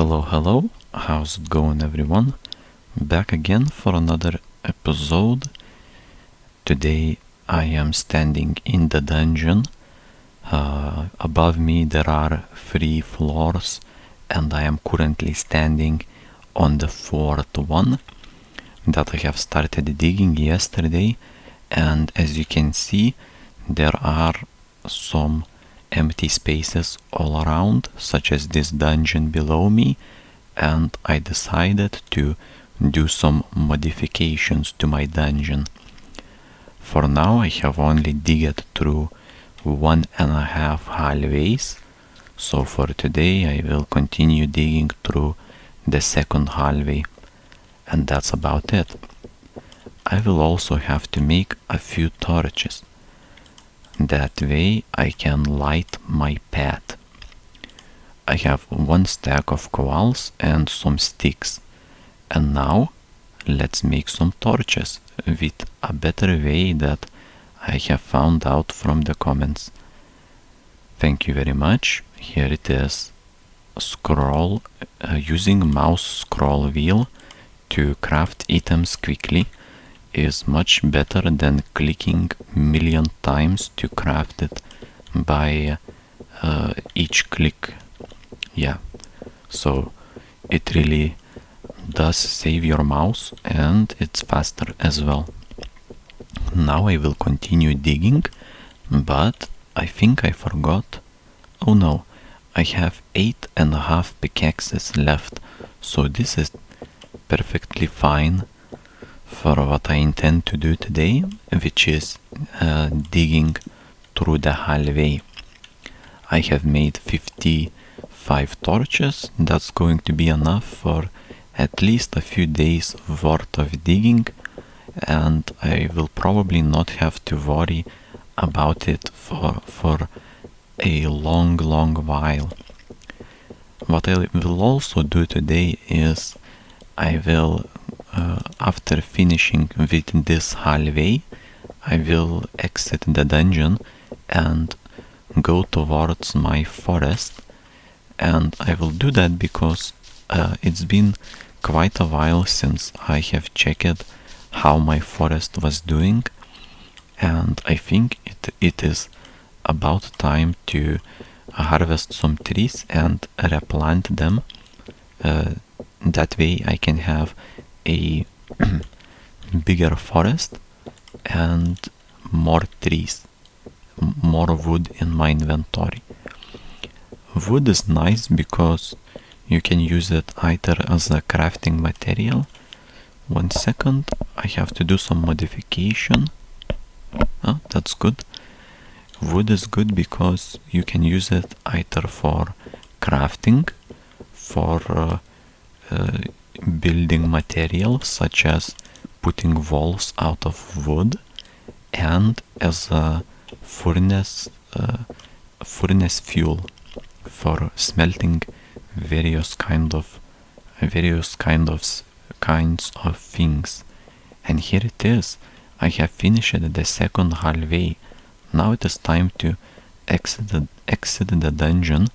Hello, how's it going everyone? Back again for another episode. Today I am standing in the dungeon. Above me there are 3 floors and I am currently standing on the 4th one that I have started digging yesterday, and as you can see there are some empty spaces all around, such as this dungeon below me, and I decided to do some modifications to my dungeon. For now I have only digged through 1.5 hallways, so for today I will continue digging through the second hallway, and that's about it. I will also have to make a few torches. That way I can light my path. I have 1 stack of coals and some sticks. And now let's make some torches with a better way that I have found out from the comments. Thank you very much. Here it is. Scroll using mouse scroll wheel to craft items quickly is much better than clicking million times to craft it by each click. Yeah, so it really does save your mouse and it's faster as well. Now I will continue digging, but I think I forgot. Oh no, I have 8.5 pickaxes left, so this is perfectly fine for what I intend to do today, which is digging through the hallway. I have made 55 torches. That's going to be enough for at least a few days worth of digging, and I will probably not have to worry about it for a long while. What I will also do today is I will after finishing with this hallway, I will exit the dungeon and go towards my forest, and I will do that because it's been quite a while since I have checked how my forest was doing, and I think it is about time to harvest some trees and replant them. That way I can have a bigger forest and more trees, more wood in my inventory. Wood is nice because you can use it either as a crafting material. 1 second, I have to do some modification. Oh, that's good. Wood is good because you can use it either for crafting, for building materials such as putting walls out of wood, and as a furnace fuel for smelting various kinds of things. And here it is. I have finished the second hallway. Now it is time to exit the dungeon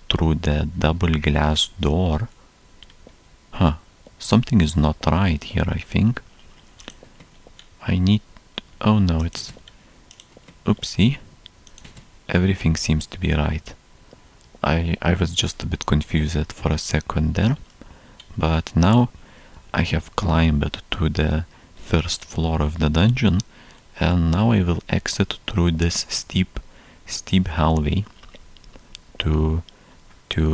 through the double glass door. Something is not right here, I think. Oh no, it's... Oopsie. Everything seems to be right. I was just a bit confused for a second there. But now I have climbed to the 1st floor of the dungeon, and now I will exit through this steep hallway to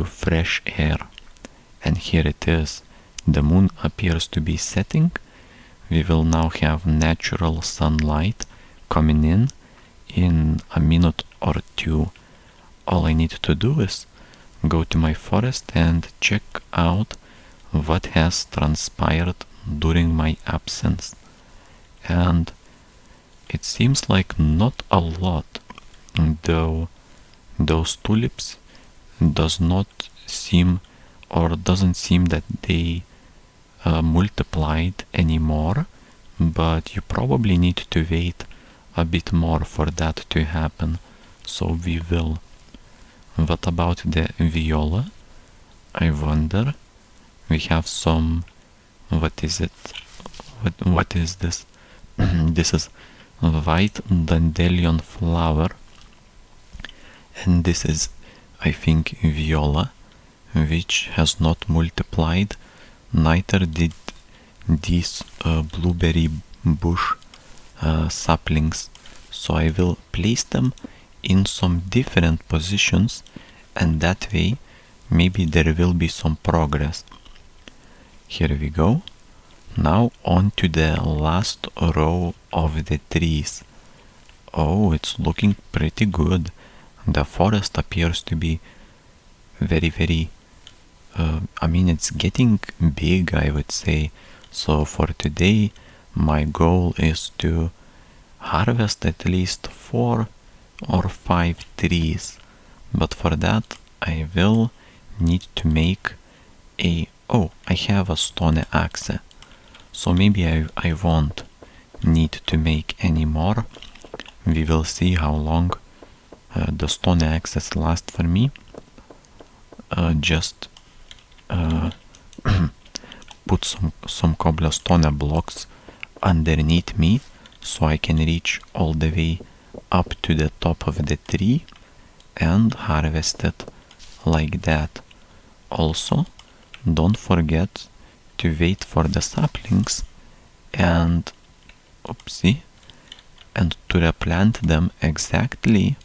fresh air. And here it is. The moon appears to be setting. We will now have natural sunlight coming in a minute or 2. All I need to do is go to my forest and check out what has transpired during my absence. And it seems like not a lot, though those tulips doesn't seem that they multiplied anymore, but you probably need to wait a bit more for that to happen, so we will. What about the viola? I wonder, we have some, what is it? What is this? This is white dandelion flower, and this is, I think, viola, which has not multiplied, neither did these blueberry bush saplings. So I will place them in some different positions, and that way maybe there will be some progress. Here we go. Now on to the last row of the trees. Oh, it's looking pretty good. The forest appears to be very, I mean, it's getting big, I would say. So for today, my goal is to harvest at least 4 or 5 trees. But for that, I will need to make a... Oh, I have a stone axe. So maybe I won't need to make any more. We will see how long the stone axes last for me. Just put some cobblestone blocks underneath me so I can reach all the way up to the top of the tree and harvest it like that. Also, don't forget to wait for the saplings and and to replant them exactly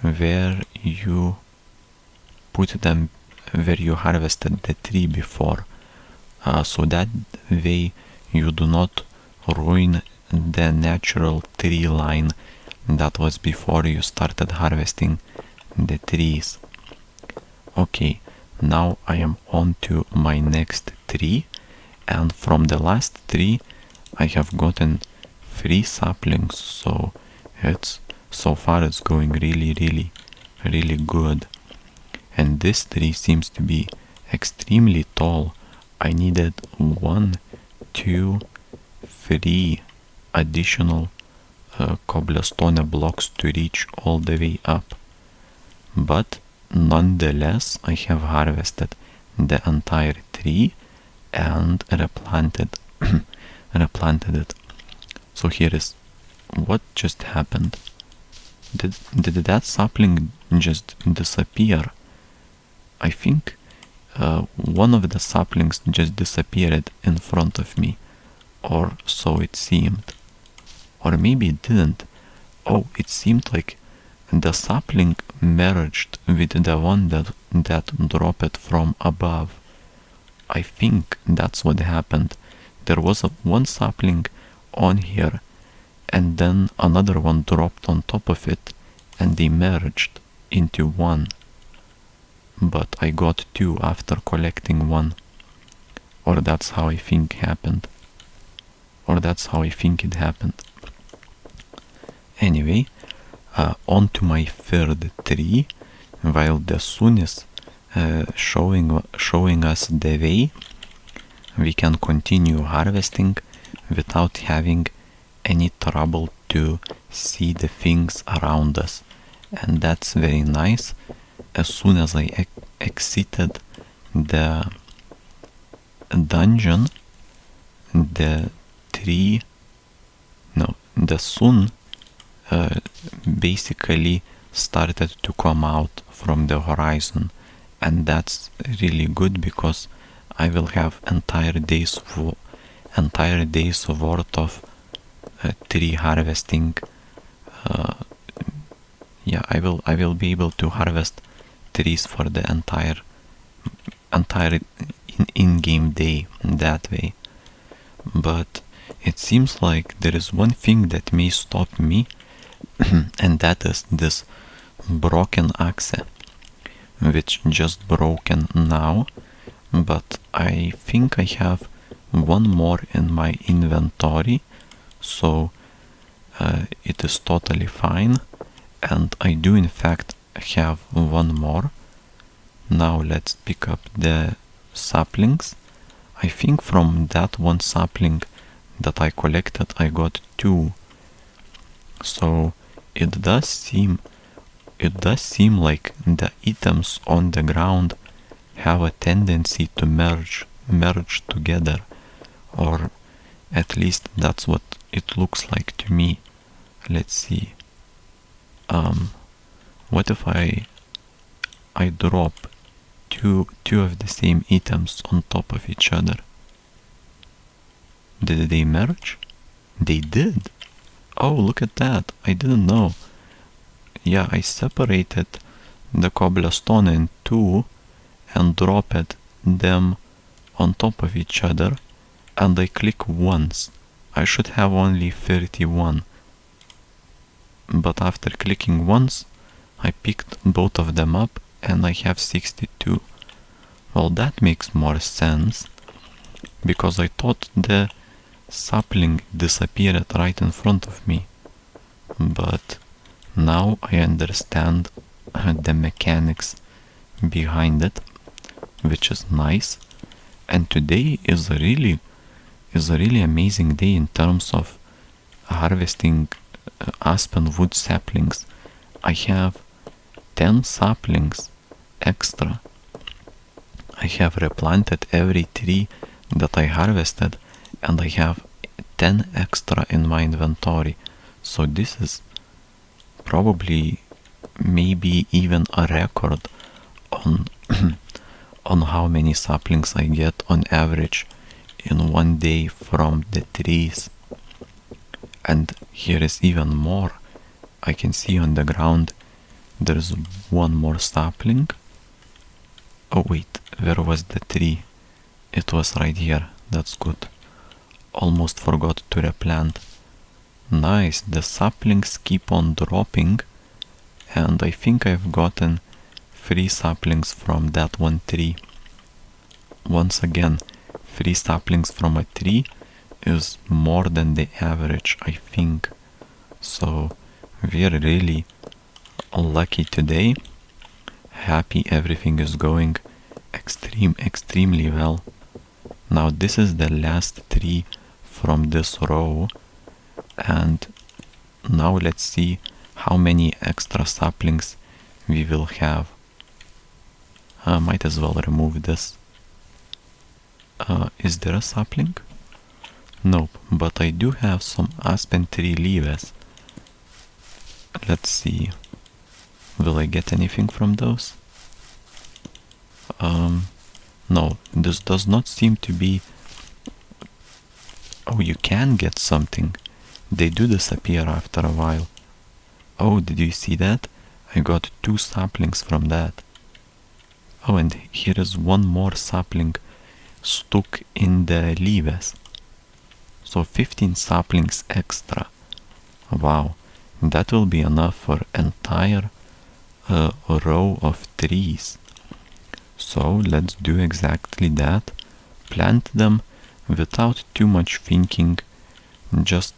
where you put them, where you harvested the tree before, so that way you do not ruin the natural tree line that was before you started harvesting the trees. Okay, now I am on to my next tree, and from the last tree I have gotten 3 saplings, so so far it's going really good. And this tree seems to be extremely tall. I needed 1, 2, 3 additional cobblestone blocks to reach all the way up. But nonetheless, I have harvested the entire tree and replanted it. So here is what just happened. Did that sapling just disappear? I think one of the saplings just disappeared in front of me, or so it seemed. Or maybe it didn't. Oh, it seemed like the sapling merged with the one that dropped from above. I think that's what happened. There was one sapling on here, and then another one dropped on top of it, and they merged into one. But I got 2 after collecting 1. Or that's how I think happened. Or that's how I think it happened. Anyway, on to my 3rd tree, while the sun is showing us the way, we can continue harvesting without having any trouble to see the things around us. And that's very nice. As soon as I exited the dungeon, the sun basically started to come out from the horizon, and that's really good because I will have entire days worth of tree harvesting. I will be able to harvest trees for the entire in-game day that way. But it seems like there is one thing that may stop me, and that is this broken axe, which just broken now, but I think I have one more in my inventory, so it is totally fine, and I do in fact have one more. Now let's pick up the saplings. I think from that one sapling that I collected I got 2. So it does seem like the items on the ground have a tendency to merge together, or at least that's what it looks like to me. Let's see. What if I drop two of the same items on top of each other? Did they merge? They did. Oh, look at that. I didn't know. Yeah, I separated the cobblestone in two and dropped them on top of each other, and I click once. I should have only 31. But after clicking once, I picked both of them up and I have 62. Well, that makes more sense, because I thought the sapling disappeared right in front of me. But now I understand the mechanics behind it, which is nice. And today is a really amazing day in terms of harvesting aspen wood saplings. I have 10 saplings extra. I have replanted every tree that I harvested, and I have 10 extra in my inventory. So this is probably maybe even a record on on how many saplings I get on average in one day from the trees. And here is even more. I can see on the ground there's one more sapling. Oh wait, where was the tree? It was right here. That's good. Almost forgot to replant. Nice, the saplings keep on dropping, and I think I've gotten 3 saplings from that one tree. Once again, 3 saplings from a tree is more than the average, I think. So we're really lucky today. Happy everything is going extremely well. Now this is the last tree from this row, and now let's see how many extra saplings we will have. I might as well remove this. Is there a sapling? Nope, but I do have some aspen tree leaves. Let's see. Will I get anything from those? No, this does not seem to be... Oh, you can get something. They do disappear after a while. Oh, did you see that? I got 2 saplings from that. Oh, and here is one more sapling stuck in the leaves. So 15 saplings extra. Wow, that will be enough for entire row of trees. So let's do exactly that. Plant them without too much thinking, just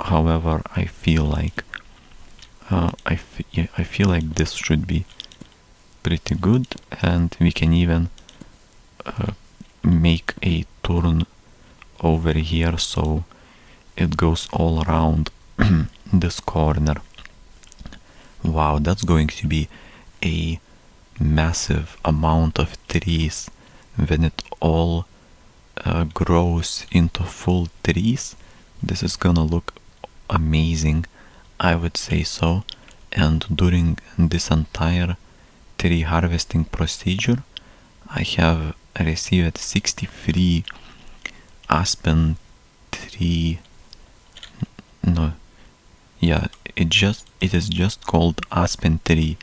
however I feel like. I feel like this should be pretty good, and we can even make a turn over here so it goes all around this corner. Wow, that's going to be a massive amount of trees when it all grows into full trees. This is gonna look amazing, I would say so. And during this entire tree harvesting procedure, I have received 63 aspen tree. No, yeah, it is just called aspen tree.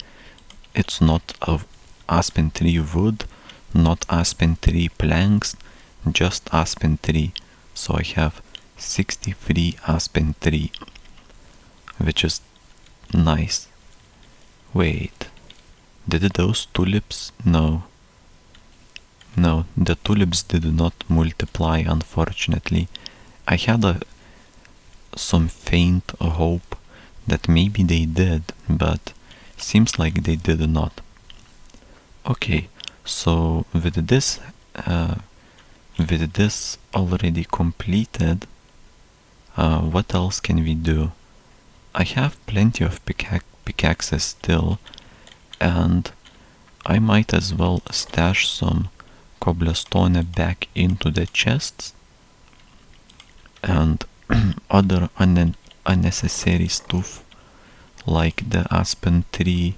It's not of aspen tree wood, not aspen tree planks, just aspen tree. So I have 63 aspen tree, which is nice. Wait, did those tulips? No, the tulips did not multiply, unfortunately. I had some faint hope that maybe they did, but seems like they did not. Okay, so with this already completed, what else can we do? I have plenty of pickaxes still, and I might as well stash some cobblestone back into the chests and other unnecessary stuff like the aspen tree.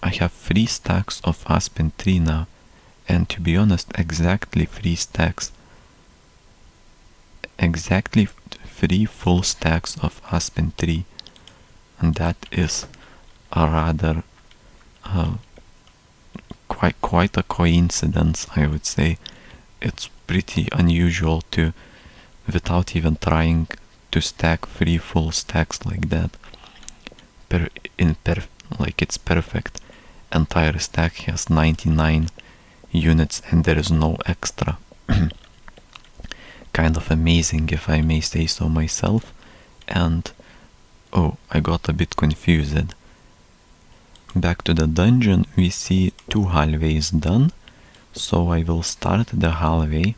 I have 3 stacks of aspen tree now, and to be honest, exactly 3 stacks. Exactly 3 full stacks of aspen tree, and that is a rather quite a coincidence, I would say. It's pretty unusual to, without even trying, to stack 3 full stacks like that. Like it's perfect. Entire stack has 99 units and there is no extra. Kind of amazing, if I may say so myself. And oh, I got a bit confused. Back to the dungeon, we see 2 hallways done, so I will start the hallway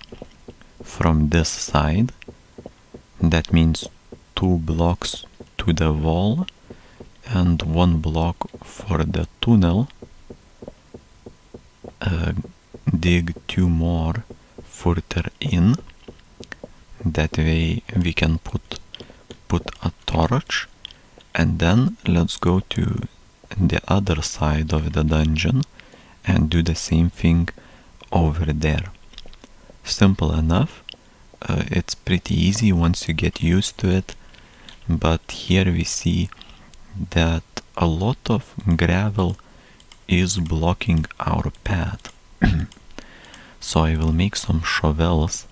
from this side. That means 2 blocks to the wall and 1 block for the tunnel. Dig 2 more further in. That way we can put a torch, and then let's go to the other side of the dungeon and do the same thing over there. Simple enough. It's pretty easy once you get used to it, but here we see that a lot of gravel is blocking our path. So I will make some shovels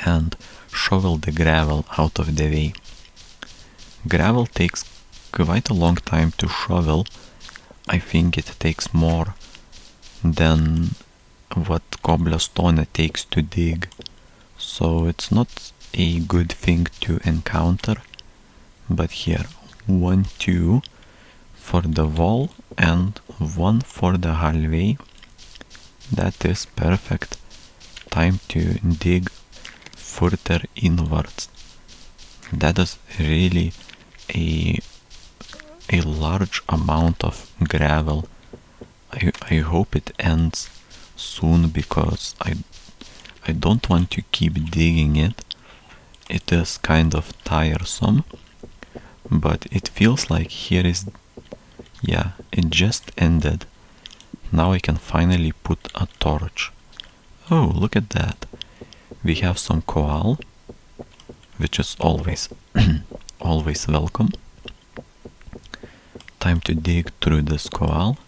and shovel the gravel out of the way. Gravel takes quite a long time to shovel. I think it takes more than what cobblestone takes to dig, so it's not a good thing to encounter. But here, 1, 2 for the wall and 1 for the hallway. That is perfect. Time to dig further inwards. That is really a large amount of gravel. I hope it ends soon, because I don't want to keep digging it. It is kind of tiresome, but it feels like here is, yeah, it just ended. Now I can finally put a torch. Oh, look at that. We have some coal, which is always always welcome. Time to dig through this coal.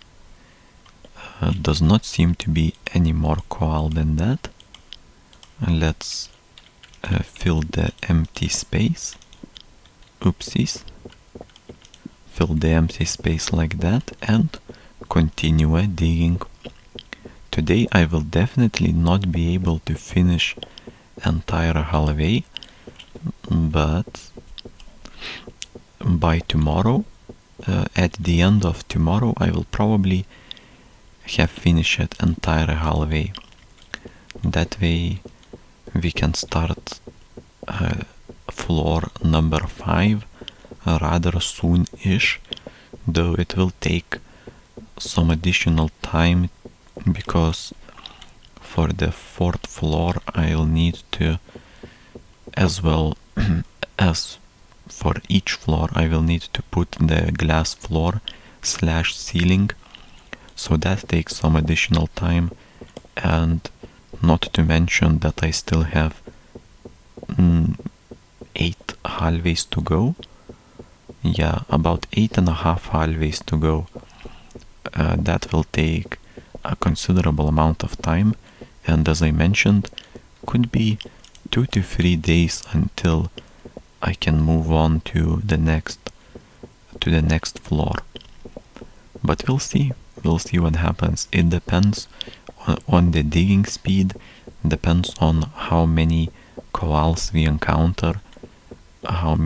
Does not seem to be any more coal than that. Let's fill the empty space. Oopsies. Fill the empty space like that and continue digging. Today I will definitely not be able to finish entire hallway, but by tomorrow, at the end of tomorrow, I will probably have finished entire hallway. That way we can start floor number 5 rather soon-ish, though it will take some additional time, because for the 4th floor I'll need to, as well as for each floor, I will need to put the glass floor / ceiling, so that takes some additional time, and not to mention that I still have 8 hallways to go. Yeah, about 8.5 hallways to go. That will take a considerable amount of time, and as I mentioned, could be 2 to 3 days until I can move on to the next floor. But we'll see what happens. It depends on the digging speed, depends on how many koals we encounter, how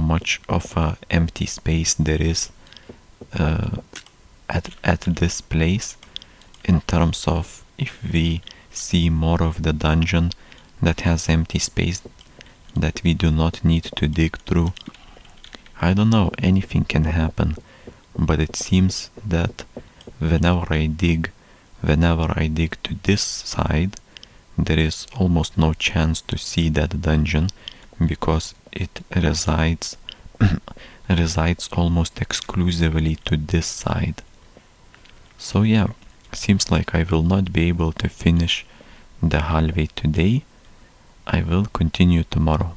much of empty space there is at this place, in terms of if we see more of the dungeon that has empty space that we do not need to dig through. I don't know, anything can happen, but it seems that whenever I dig to this side, there is almost no chance to see that dungeon because it resides almost exclusively to this side. So yeah, seems like I will not be able to finish the hallway today. I will continue tomorrow.